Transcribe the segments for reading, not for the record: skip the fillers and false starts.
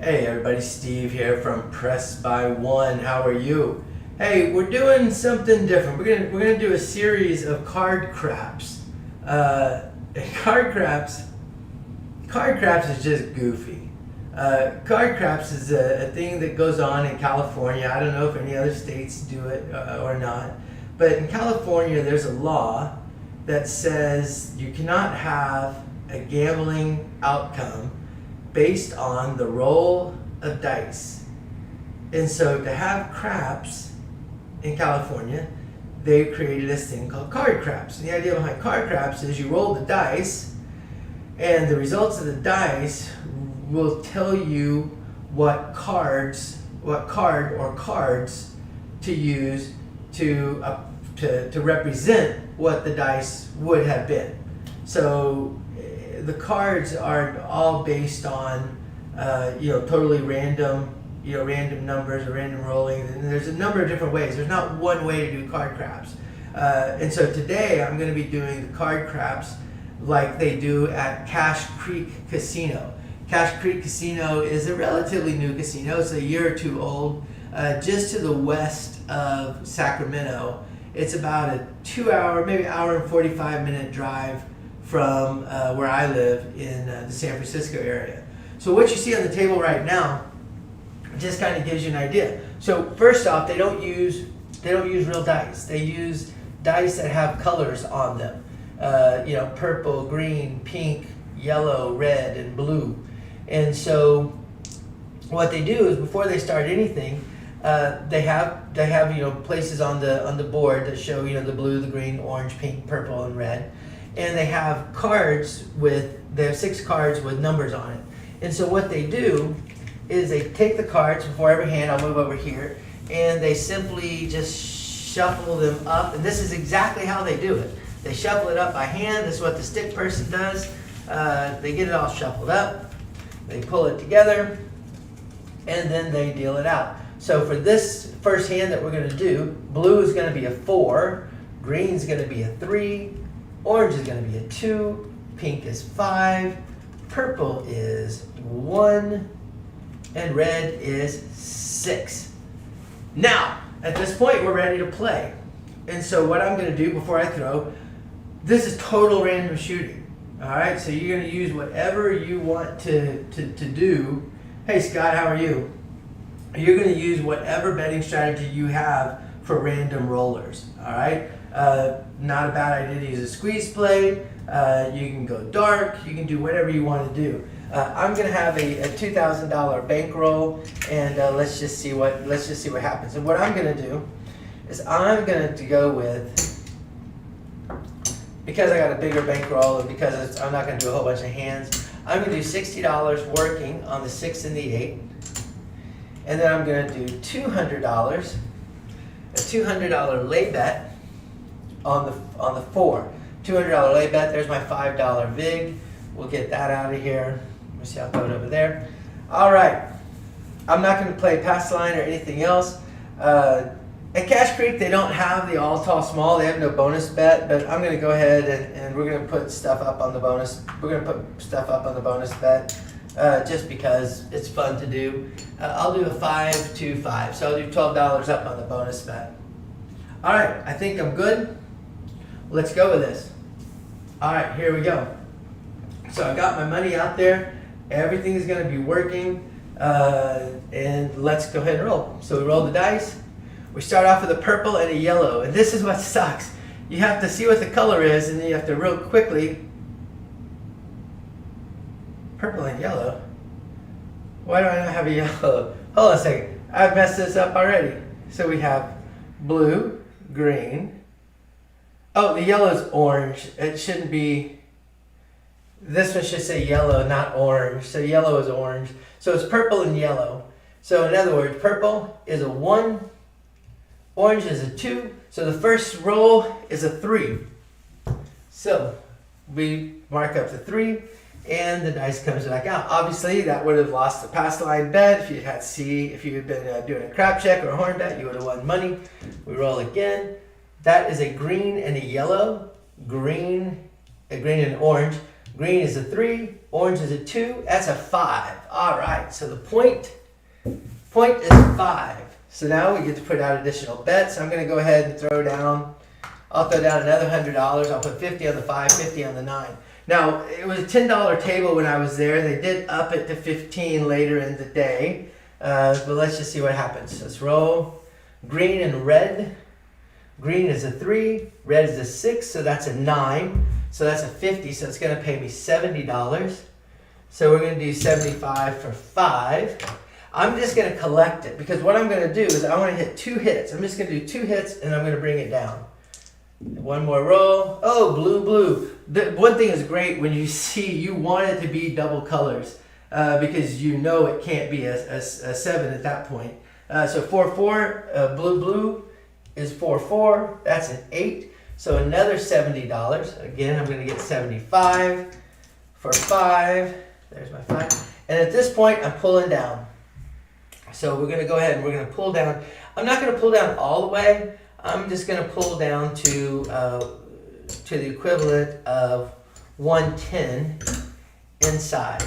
Hey everybody, Steve here from Press by One. How are you? Hey, we're doing something different. We're gonna do a series of card craps. Card craps is just goofy. Card craps is a thing that goes on in California. I don't know if any other states do it or not, but in California there's a law that says you cannot have a gambling outcome based on the roll of dice. And so to have craps in California, they created this thing called card craps. And the idea behind card craps is you roll the dice, and the results of the dice will tell you what card or cards to use to represent what the dice would have been. So the cards are all based on totally random numbers or random rolling, and there's a number of different ways. There's not one way to do card craps, and so today I'm going to be doing the card craps like they do at Cache Creek Casino. Cache Creek Casino is a relatively new casino. It's a year or two old, just to the west of Sacramento. It's about a 2 hour, maybe hour and 45-minute drive from where I live in the San Francisco area. So what you see on the table right now just kind of gives you an idea. So first off, they don't use real dice. They use dice that have colors on them. Purple, green, pink, yellow, red, and blue. And so what they do is before they start anything, they have places on the board that show the blue, the green, orange, pink, purple, and red. And they have they have 6 cards with numbers on it. And so what they do is they take the cards before every hand. I'll move over here, and they simply just shuffle them up. And this is exactly how they do it. They shuffle it up by hand. This is what the stick person does. They get it all shuffled up. They pull it together, and then they deal it out. So for this first hand that we're going to do, blue is going to be a 4, green is going to be a 3, orange is going to be a 2, pink is 5, purple is 1, and red is 6. Now, at this point, we're ready to play. And so what I'm going to do before I throw, this is total random shooting. All right, so you're going to use whatever you want to do. Hey, Scott, how are you? You're going to use whatever betting strategy you have for random rollers. All right. Not a bad idea to use a squeeze play. You can go dark. You can do whatever you want to do. I'm going to have a $2,000 bankroll, and let's just see what happens. And what I'm going to do is I'm going to go with, because I got a bigger bankroll and because I'm not going to do a whole bunch of hands, I'm going to do $60 working on the 6 and the 8, and then I'm going to do $200, a $200 lay bet on the 4. $200 lay bet. There's my $5 vig. We'll get that out of here. Let me see, I'll throw it over there. All right. I'm not going to play pass line or anything else. At Cache Creek, they don't have the all tall small. They have no bonus bet, but I'm going to go ahead and we're going to put stuff up on the bonus. We're going to put stuff up on the bonus bet just because it's fun to do. I'll do a 5-2-5. So I'll do $12 up on the bonus bet. All right. I think I'm good. Let's go with this. All right, here we go. So I got my money out there. Everything is going to be working. And let's go ahead and roll. So we roll the dice. We start off with a purple and a yellow. And this is what sucks. You have to see what the color is, and then you have to real quickly. Purple and yellow? Why do I not have a yellow? Hold on a second. I've messed this up already. So we have blue, green. Oh, the yellow is orange. It shouldn't be. This one should say yellow, not orange. So yellow is orange. So it's purple and yellow. So in other words, purple is a 1, orange is a 2. So the first roll is a 3. So we mark up the 3, and the dice comes back out. Obviously, that would have lost the pass line bet if you had if you had been doing a crap check or a horn bet. You would have won money. We roll again. That is a green and a yellow. A green and orange. Green is a 3, orange is a 2, that's a 5. All right, so the point is 5. So now we get to put out additional bets. I'm gonna go ahead and throw down, I'll throw down another $100. I'll put 50 on the 5, 50 on the 9. Now, it was a $10 table when I was there. They did up it to 15 later in the day. But let's just see what happens. Let's roll. Green and red. Green is a 3, red is a 6, so that's a 9. So that's a 50, so it's going to pay me $70. So we're going to do 75 for 5. I'm just going to collect it because what I'm going to do is I want to hit 2 hits. I'm just going to do 2 hits and I'm going to bring it down. One more roll. Oh, blue, blue. The one thing is great when you see, you want it to be double colors because you know it can't be a 7 at that point. So 4, 4, blue, blue is 4, 4. That's an 8. So another $70. Again, I'm going to get 75 for 5. There's my 5. And at this point, I'm pulling down. So we're going to go ahead and we're going to pull down. I'm not going to pull down all the way. I'm just going to pull down to the equivalent of 110 inside.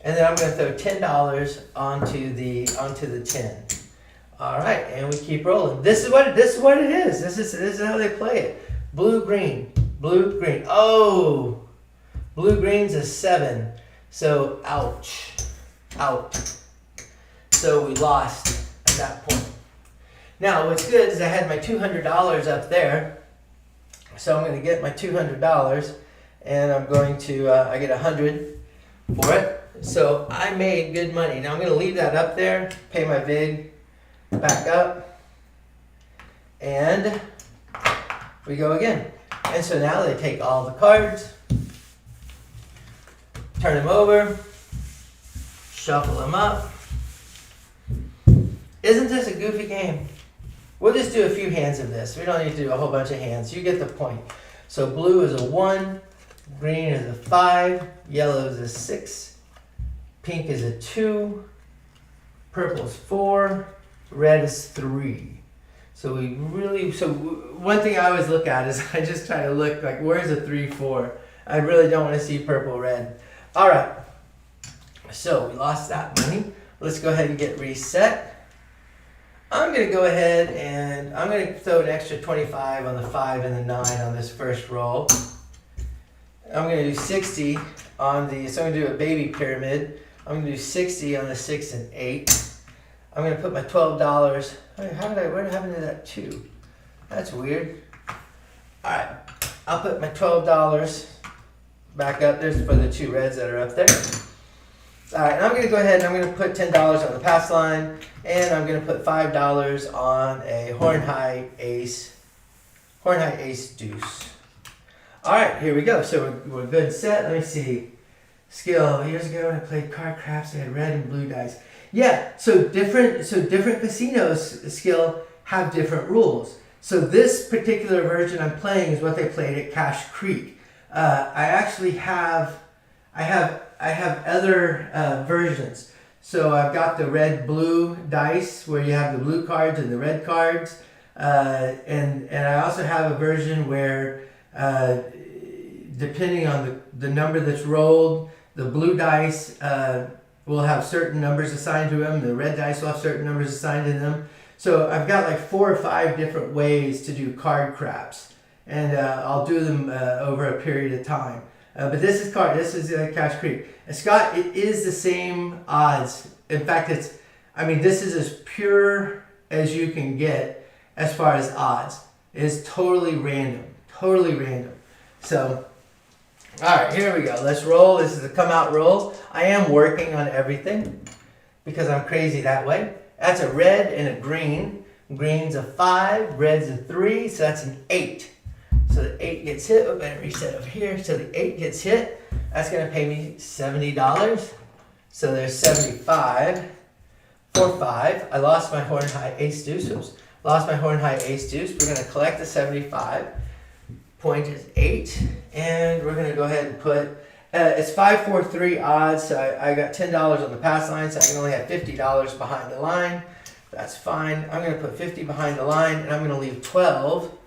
And then I'm going to throw $10 onto the 10. All right, and we keep rolling. This is what it is. This is how they play it. Blue, green, blue, green. Oh, blue, green's a 7. So ouch, out. So we lost at that point. Now what's good is I had my $200 up there. So I'm going to get my $200 and I'm going to, I get 100 for it. So I made good money. Now I'm going to leave that up there, pay my VIG, back up, and we go again. And so now they take all the cards, turn them over, shuffle them up. Isn't this a goofy game? We'll just do a few hands of this. We don't need to do a whole bunch of hands. You get the point. So blue is a 1, green is a 5, yellow is a 6, pink is a 2, purple is 4, red is 3. So one thing I always look at is I just try to look like, where's a 3, 4? I really don't want to see purple, red. All right. So we lost that money. Let's go ahead and get reset. I'm going to go ahead and I'm going to throw an extra 25 on the 5 and the 9 on this first roll. I'm going to do 60 on the, so I'm going to do a baby pyramid. I'm going to do 60 on the 6 and 8. I'm going to put my $12. What happened to that 2? That's weird. All right, I'll put my $12 back up. There's for the 2 reds that are up there. All right, and I'm going to go ahead and I'm going to put $10 on the pass line, and I'm going to put $5 on a horn high ace deuce. All right, here we go. So we're good set. Let me see. Skill. Years ago when I played card craps, I had red and blue dice. Yeah, so different casinos, Skill, have different rules. So this particular version I'm playing is what they played at Cache Creek. I actually have other versions. So I've got the red-blue dice where you have the blue cards and the red cards. And I also have a version where depending on the number that's rolled, the blue dice will have certain numbers assigned to them. The red dice will have certain numbers assigned to them. So I've got like 4 or 5 different ways to do card craps. And I'll do them over a period of time. But this is Cache Creek. And Scott, it is the same odds. In fact, this is as pure as you can get as far as odds. It is totally random. So, all right, here we go. Let's roll. This is a come out roll. I am working on everything because I'm crazy that way. That's a red and a green. Green's a 5, red's a 3, so that's an 8. So the 8 gets hit. We're going to reset over here. So the 8 gets hit. That's going to pay me $70. So there's 75 for 5. I lost my horn high ace deuce. Lost my horn high ace deuce. We're going to collect the 75. Point is 8. And we're going to go ahead and put, it's 5-4-3 odds. So I got $10 on the pass line. So I can only have $50 behind the line. That's fine. I'm going to put 50 behind the line. And I'm going to leave 12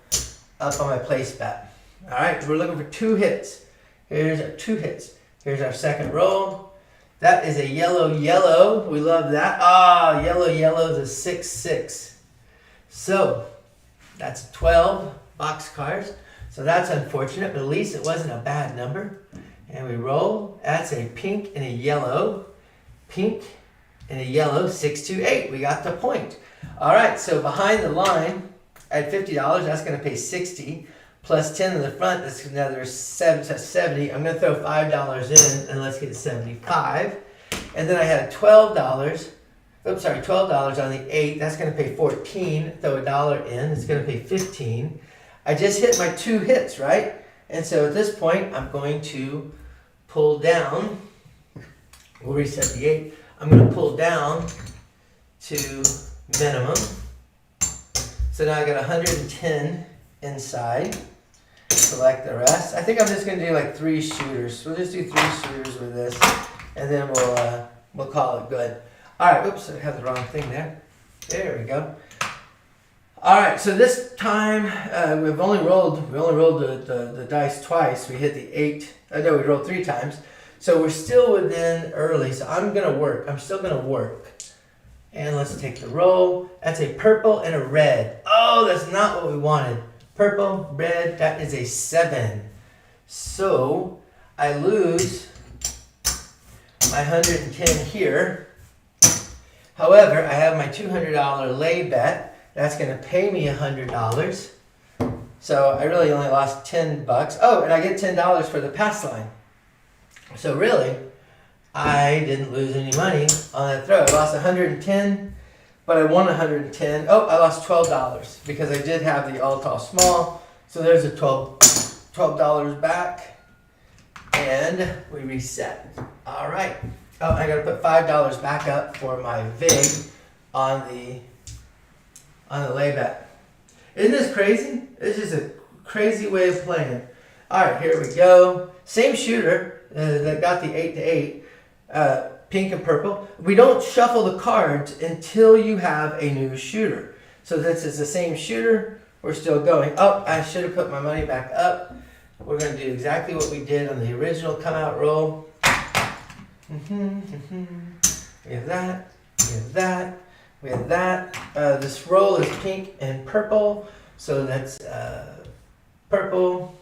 up on my place bet. All right, we're looking for 2 hits. Here's our 2 hits. Here's our second roll. That is a yellow. We love that. Ah, yellow is a 6-6. So that's 12 boxcars. So that's unfortunate, but at least it wasn't a bad number. And we roll. That's a pink and a yellow. Pink and a yellow, 6, 2, 8. We got the point. All right, so behind the line at $50, that's going to pay 60. Plus 10 in the front, that's another 70. I'm going to throw $5 in, and let's get 75. And then I had $12. Oops, sorry, $12 on the 8. That's going to pay 14. Throw $1 in. It's going to pay 15. I just hit my 2 hits, right? And so at this point, I'm going to pull down. We'll reset the 8. I'm going to pull down to minimum. So now I got 110 inside. Select the rest. I think I'm just going to do like 3 shooters. We'll just do 3 shooters with this, and then we'll call it good. All right. Oops, I have the wrong thing there. There we go. All right. So this time we only rolled the dice twice. We hit the 8. No, we rolled 3 times. So we're still within early. So I'm gonna work. I'm still gonna work. And let's take the roll. That's a purple and a red. Oh, that's not what we wanted. Purple, red, that is a 7. So I lose my 110 here. However, I have my $200 lay bet. That's going to pay me $100. So I really only lost $10. Oh, and I get $10 for the pass line. So really, I didn't lose any money on that throw. I lost 110. But I won 110. Oh, I lost $12 because I did have the all tall small. So there's a $12 back, and we reset. All right. Oh, I got to put $5 back up for my vig on the lay bet. Isn't this crazy? It's just a crazy way of playing. All right, here we go. Same shooter that got the 8 to 8. Pink and purple. We don't shuffle the cards until you have a new shooter. So this is the same shooter. We're still going. Oh, I should have put my money back up. We're going to do exactly what we did on the original come out roll. We have that. We have that. We have that. This roll is pink and purple. So that's purple,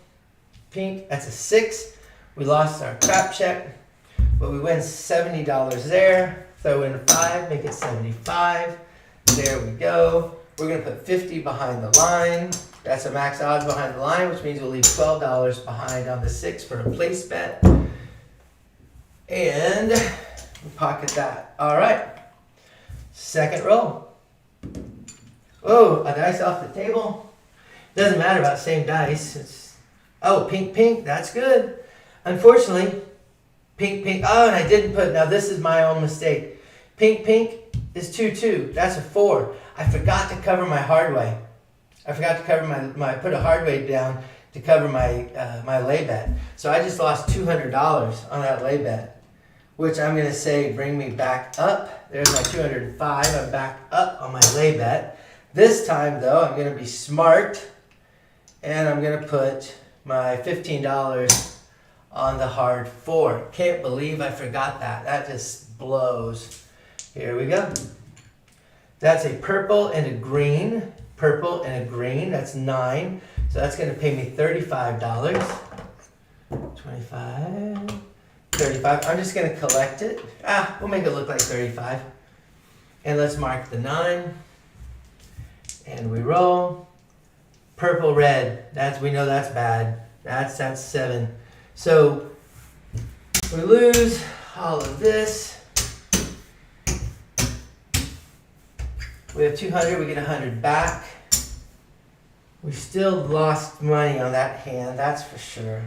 pink. That's a 6. We lost our crap check. But we win $70 there. Throw in 5, make it 75. There we go. We're going to put 50 behind the line. That's a max odds behind the line, which means we'll leave $12 behind on the 6 for a place bet. And we pocket that. All right. Second roll. Oh, a dice off the table. Doesn't matter about same dice. Oh, pink, pink. That's good. Unfortunately, pink, pink. Oh, and I didn't put, now this is my own mistake. Pink, pink is 2-2. That's a 4. I forgot to cover my hard way. I forgot to cover my put a hard way down to cover my my lay bet. So I just lost $200 on that lay bet, which I'm going to say bring me back up. There's my 205. I'm back up on my lay bet. This time, though, I'm going to be smart, and I'm going to put my $15 on the hard 4. Can't believe I forgot that. That just blows. Here we go. That's a purple and a green. Purple and a green. That's 9. So that's going to pay me $35. 25. 35. I'm just going to collect it. We'll make it look like 35. And let's mark the 9. And we roll. Purple, red. We know that's bad. That's 7. So we lose all of this. We have 200, we get 100 back. We still lost money on that hand, that's for sure.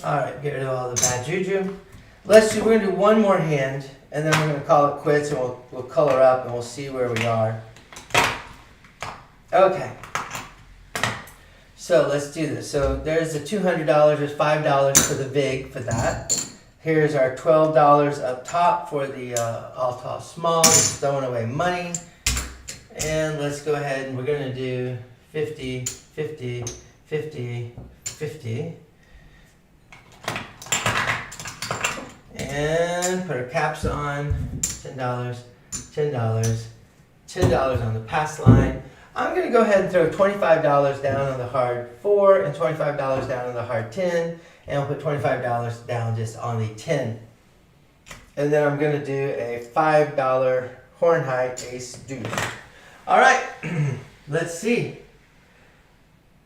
All right, get rid of all the bad juju. We're gonna do one more hand, and then we're gonna call it quits, and we'll color up, and we'll see where we are. Okay. So let's do this. So there's the $200, there's $5 for the vig for that. Here's our $12 up top for the all tall small, just throwing away money. And let's go ahead and we're gonna do 50, 50, 50, 50. And put our caps on. $10, $10, $10 on the pass line. I'm going to go ahead and throw $25 down on the hard 4 and $25 down on the hard 10. And we'll put $25 down just on the 10. And then I'm going to do a $5 horn high ace deuce. All right, let's see.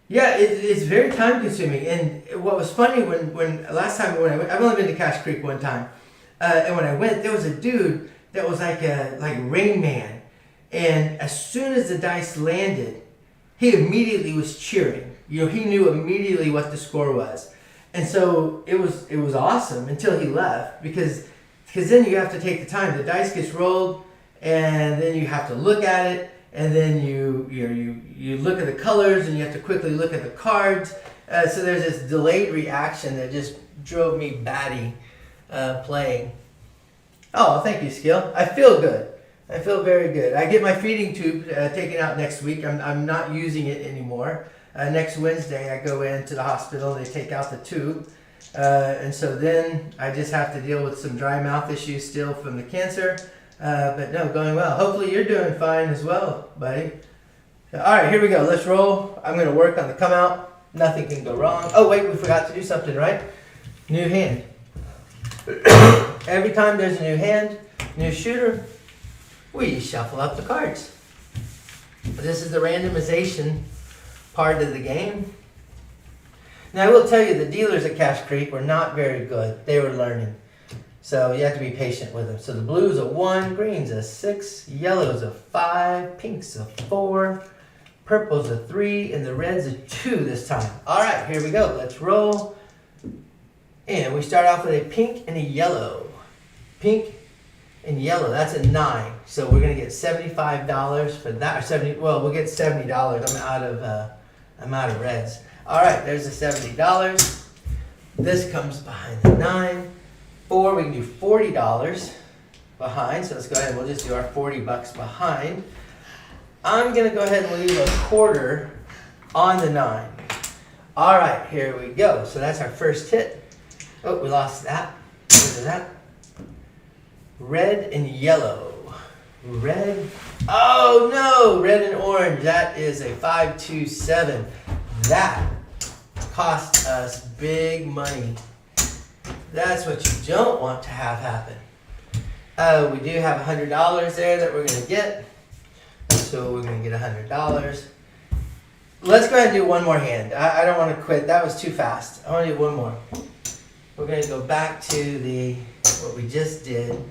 Yeah, it's very time consuming. And what was funny when last time when I've only been to Cache Creek one time, and when I went, there was a dude that was like Rain Man, and as soon as the dice landed, he immediately was cheering. You know, he knew immediately what the score was, and so it was awesome until he left because then you have to take the time. The dice gets rolled, and then you have to look at it. And then you look at the colors and you have to quickly look at the cards. So there's this delayed reaction that just drove me batty playing. Oh, thank you, Skill. I feel good. I feel very good. I get my feeding tube taken out next week. I'm not using it anymore. Next Wednesday I go into the hospital and they take out the tube. And so then I just have to deal with some dry mouth issues still from the cancer. But no, going well. Hopefully you're doing fine as well, buddy. All right, here we go. Let's roll. I'm going to work on the come out. Nothing can go wrong. Oh, wait, we forgot to do something, right? New hand. Every time there's a new hand, new shooter, we shuffle up the cards. This is the randomization part of the game. Now, I will tell you, the dealers at Cache Creek were not very good. They were learning. So you have to be patient with them. So the blue's a 1, green's a 6, yellow's a 5, pink's a 4, purple's a 3, and the red's a 2 this time. All right, here we go. Let's roll. And we start off with a pink and a yellow. Pink and yellow, that's a 9. So we're going to get $75 for that. Or 70. Well, we'll get $70. I'm out of reds. All right, there's the $70. This comes behind the 9. 4, we can do $40 behind. So let's go ahead and we'll just do our $40 behind. I'm going to go ahead and leave a quarter on the 9. All right, here we go. So that's our first hit. Oh, we lost that. What is that? Red and yellow. Red. Oh, no. Red and orange. That is a 5, 2, 7. That cost us big money. That's what you don't want to have happen. We do have $100 there that we're going to get. So we're going to get $100. Let's go ahead and do one more hand. I don't want to quit. That was too fast. I want to do one more. We're going to go back to what we just did.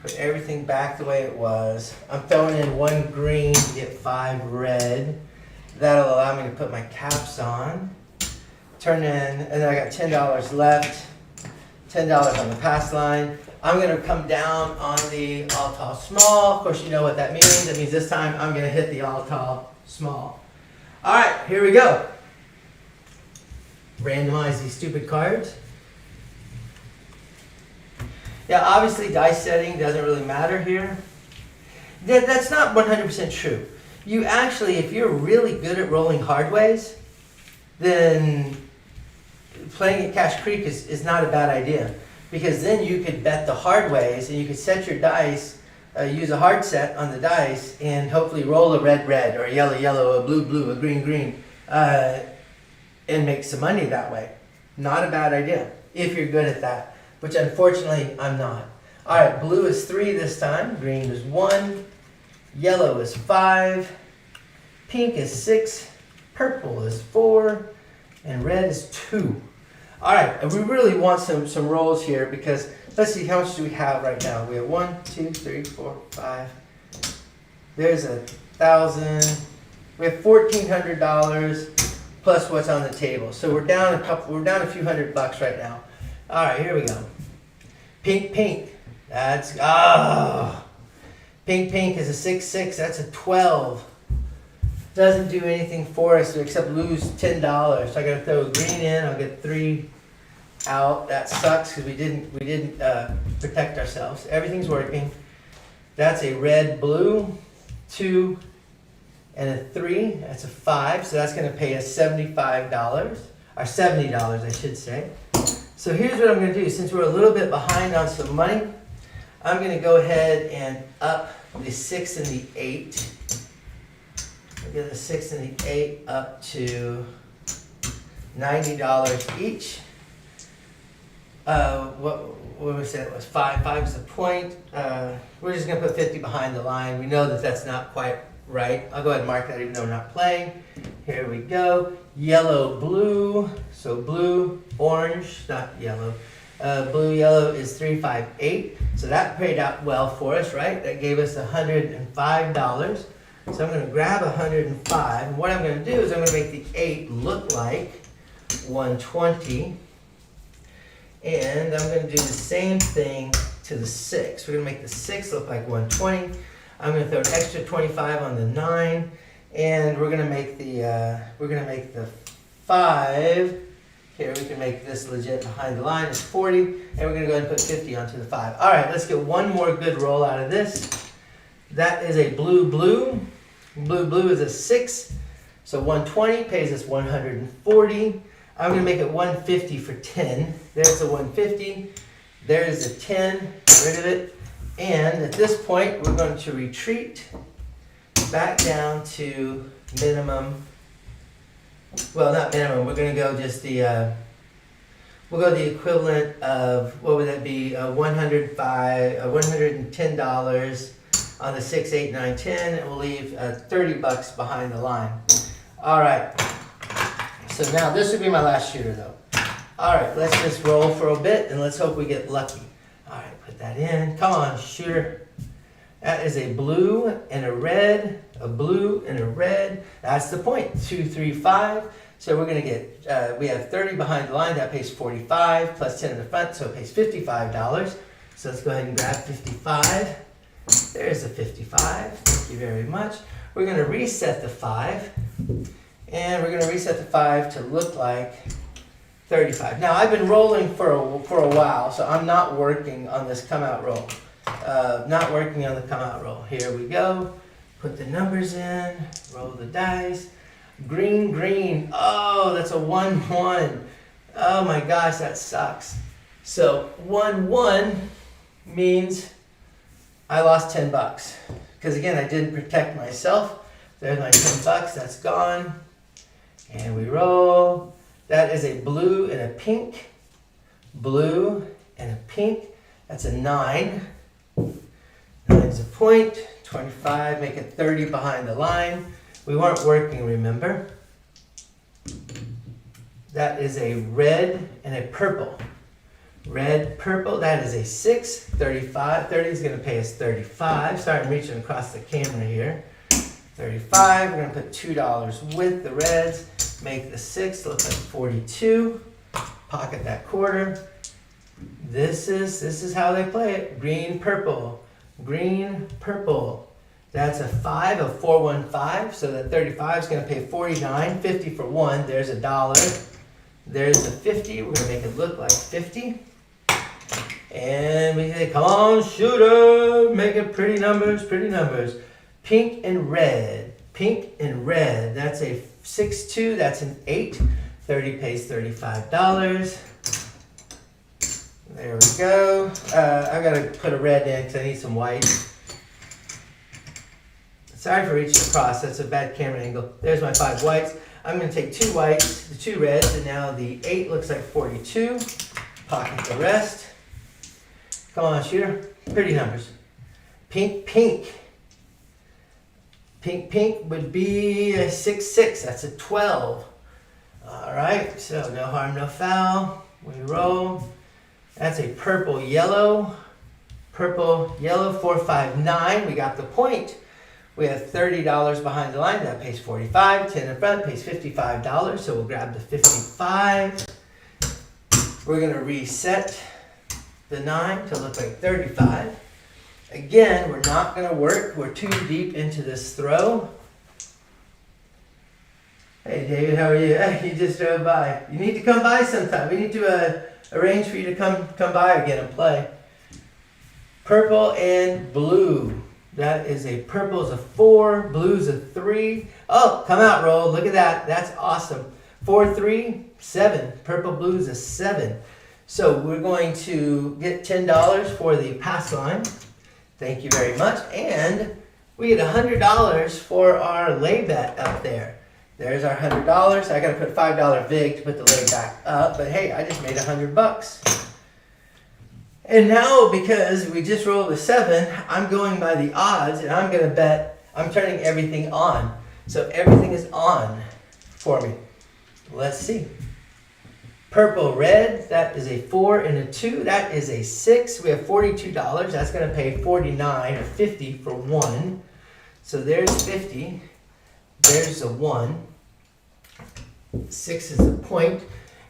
Put everything back the way it was. I'm throwing in 1 green to get 5 red. That'll allow me to put my caps on. Turn in, and then I got $10 left, $10 on the pass line. I'm going to come down on the all tall small. Of course, you know what that means. That means this time I'm going to hit the all tall small. All right, here we go. Randomize these stupid cards. Yeah, obviously dice setting doesn't really matter here. That's not 100% true. You actually, if you're really good at rolling hard ways, then playing at Cache Creek is not a bad idea, because then you could bet the hard ways and you could set your dice, use a hard set on the dice, and hopefully roll a red red or a yellow yellow, a blue blue, a green green, and make some money that way. Not a bad idea if you're good at that, which unfortunately I'm not. All right, blue is 3 this time, green is 1, yellow is 5, pink is 6, purple is 4, and red is 2. All right, we really want some rolls here, because let's see, how much do we have right now? We have 1, 2, 3, 4, 5. There's $1,000. We have $1,400 plus what's on the table. So we're down a few $100 right now. All right, here we go. Pink, pink. That's pink, pink is a 6, 6. That's a 12. Doesn't do anything for us except lose $10. So I got to throw a green in. I'll get 3 out. That sucks because we didn't protect ourselves. Everything's working. That's a red, blue, 2, and a 3. That's a 5. So that's going to pay us $75 or $70, I should say. So here's what I'm going to do. Since we're a little bit behind on some money, I'm going to go ahead and up the 6 and the 8. I'll get the 6 and the 8 up to $90 each. What we said it was 5. 5 is the point. We're just going to put 50 behind the line. We know that that's not quite right. I'll go ahead and mark that even though we're not playing. Here we go. Yellow, blue. So blue, orange, not yellow. Blue, yellow is 3, 5, 8. So that paid out well for us, right? That gave us $105. So I'm going to grab 105. And what I'm going to do is I'm going to make the 8 look like 120. And I'm going to do the same thing to the 6. We're going to make the 6 look like 120. I'm going to throw an extra 25 on the 9, and we're going to make the 5. Here we can make this legit behind the line. It's 40, and we're going to go ahead and put 50 onto the 5. All right, let's get one more good roll out of this. That is a blue blue. Blue blue is a 6, so 120 pays us 140. I'm going to make it 150 for 10. There's a 150. There's a 10. Get rid of it. And at this point, we're going to retreat back down to minimum. Well, not minimum. We're going to go just the. We'll go the equivalent of, what would that be? $110 on the 6, 8, 9, 10. And we'll leave $30 behind the line. All right. So now this would be my last shooter though. All right, let's just roll for a bit and let's hope we get lucky. All right, put that in. Come on, shooter. That is a blue and a red, a blue and a red. That's the point, 2, 3, 5. So we're gonna get, we have 30 behind the line, that pays 45, plus 10 in the front, so it pays $55. So let's go ahead and grab 55. There's a 55, thank you very much. We're gonna reset the 5. And we're going to reset the 5 to look like 35. Now, I've been rolling for a while, so I'm not working on this come out roll. Not working on the come out roll. Here we go. Put the numbers in. Roll the dice. Green, green. Oh, that's a 1, 1. Oh my gosh, that sucks. So 1, 1 means I lost $10. Because again, I didn't protect myself. There's my $10. That's gone. And we roll. That is a blue and a pink. Blue and a pink. That's a 9. 9 is a point. 25. Make it 30 behind the line. We weren't working, remember? That is a red and a purple. Red, purple. That is a 6. 35. 30 is going to pay us 35. Sorry, I'm reaching across the camera here. 35. We're going to put $2 with the reds. Make the 6 look like 42. Pocket that quarter. This is how they play it. Green, purple. Green, purple. That's a 5 of 415. So that 35 is going to pay 49. 50 for 1. There's a dollar. There's a 50. We're going to make it look like 50. And we say, come on, shooter. Make it pretty numbers, pretty numbers. Pink and red. Pink and red. That's a 6-2. That's an 8. 30 pays $35. There we go. I got to put a red in because I need some white. Sorry for reaching across. That's a bad camera angle. There's my 5 whites. I'm going to take 2 whites, the 2 reds, and now the 8 looks like 42. Pocket the rest. Come on, shooter. Pretty numbers. Pink, pink. Pink, pink would be a 6-6. That's a 12. All right, so no harm, no foul. We roll. That's a purple, yellow. Purple, yellow, 4, 5, 9. We got the point. We have $30 behind the line. That pays 45. 10 in front pays $55. So we'll grab the 55. We're going to reset the 9 to look like 35. Again, we're not going to work. We're too deep into this throw. Hey, David, how are you? You just drove by. You need to come by sometime. We need to arrange for you to come by again and play. Purple and blue. That is a purple is a 4, blue's a 3. Oh, come out, roll. Look at that. That's awesome. 4, 3, 7. Purple, blue's a 7. So we're going to get $10 for the pass line. Thank you very much. And we get $100 for our lay bet up there. There's our $100. I got to put $5 vig to put the lay back up. But hey, I just made $100. And now, because we just rolled a 7, I'm going by the odds, and I'm going to bet. I'm turning everything on. So everything is on for me. Let's see. Purple, red, that is a 4 and a 2. That is a 6. We have $42. That's going to pay 49 or 50 for 1. So there's 50. There's a 1. 6 is a point.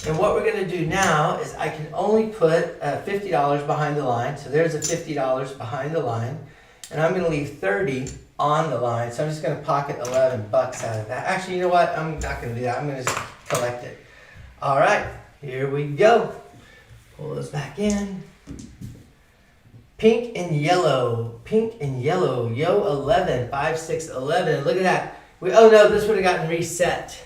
And what we're going to do now is I can only put $50 behind the line. So there's a $50 behind the line. And I'm going to leave 30 on the line. So I'm just going to pocket $11 out of that. Actually, you know what? I'm not going to do that. I'm going to just collect it. All right. Here we go. Pull those back in. Pink and yellow. Pink and yellow. Yo 11. 5, 6, 11. Look at that. Oh no, this would have gotten reset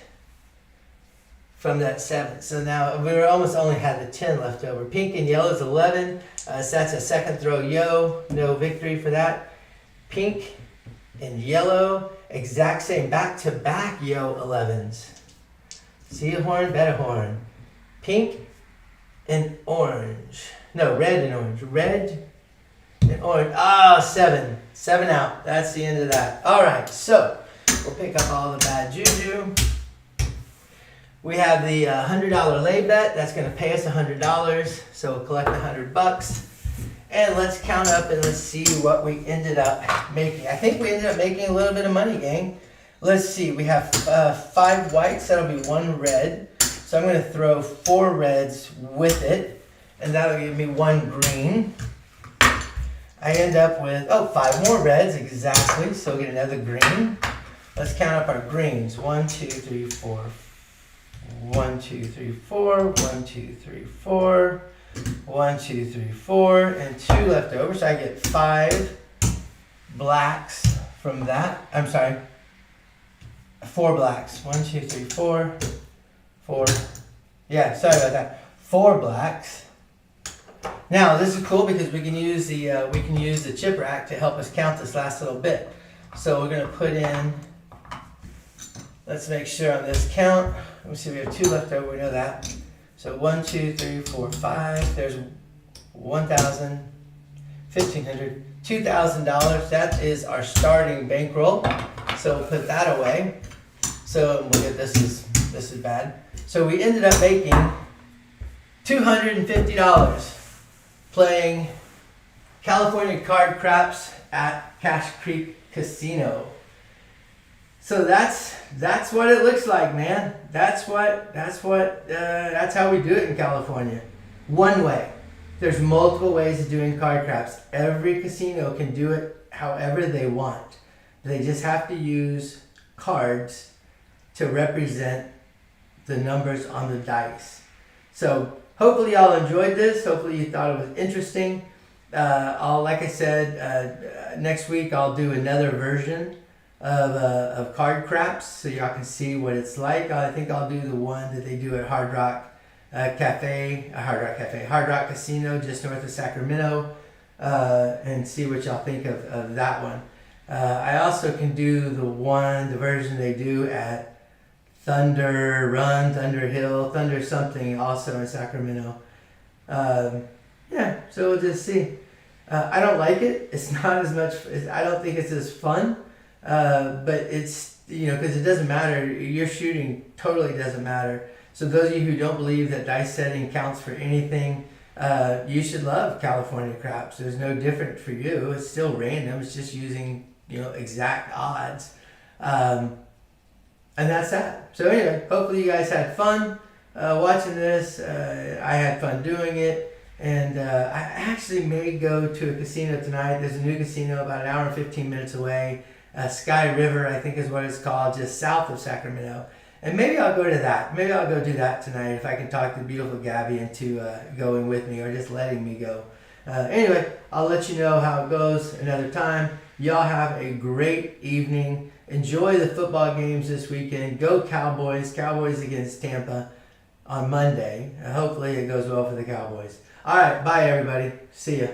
from that 7. So now we almost only had the 10 left over. Pink and yellow is 11. So that's a second throw yo. No victory for that. Pink and yellow. Exact same. Back to back yo 11s. See a horn, bet a horn. Pink and orange. No, red and orange. Red and orange. Ah, 7. 7 out. That's the end of that. All right, so we'll pick up all the bad juju. We have the $100 lay bet. That's going to pay us $100. So we'll collect $100. And let's count up and let's see what we ended up making. I think we ended up making a little bit of money, gang. Let's see. We have 5 whites. That'll be 1 red. So I'm going to throw 4 reds with it, and that'll give me 1 green. I end up with, 5 more reds, exactly, so we'll get another green. Let's count up our greens. 1, 2, 3, 4. 1, 2, 3, 4. 1, 2, 3, 4. 1, 2, 3, 4. And 2 left over, so I get 5 blacks from that. I'm sorry, 4 blacks. 1, 2, 3, 4. 4. Yeah, sorry about that. 4 blacks. Now this is cool because we can use the chip rack to help us count this last little bit. So we're gonna put in. Let's make sure on this count. Let me see. We have 2 left over. We know that. So 1, 2, 3, 4, 5. There's 1,000, 1,500, $2,000. That is our starting bankroll. So we'll put that away. So we'll get this is bad. So we ended up making $250 playing California card craps at Cache Creek Casino. So that's what it looks like, man. That's how we do it in California. One way. There's multiple ways of doing card craps. Every casino can do it however they want. They just have to use cards to represent the numbers on the dice. So hopefully y'all enjoyed this. Hopefully you thought it was interesting. Like I said, next week I'll do another version of card craps so y'all can see what it's like. I think I'll do the one that they do at Hard Rock Casino just north of Sacramento, and see what y'all think of that one. I also can do the version they do at Thunder Run, Thunder Hill, Thunder something also in Sacramento. Yeah, so we'll just see. I don't like it. It's not as much, I don't think it's as fun, but it's, because it doesn't matter. Your shooting totally doesn't matter. So those of you who don't believe that dice setting counts for anything, you should love California craps. There's no different for you. It's still random. It's just using, exact odds. And that's that. So anyway, hopefully you guys had fun watching this. I had fun doing it. And I actually may go to a casino tonight. There's a new casino about an hour and 15 minutes away. Sky River, I think is what it's called, just south of Sacramento. And maybe I'll go to that. Maybe I'll go do that tonight if I can talk the beautiful Gabby into going with me or just letting me go. Anyway, I'll let you know how it goes another time. Y'all have a great evening. Enjoy the football games this weekend. Go Cowboys. Cowboys against Tampa. on Monday. Hopefully it goes well for the Cowboys. All right, bye everybody. See ya.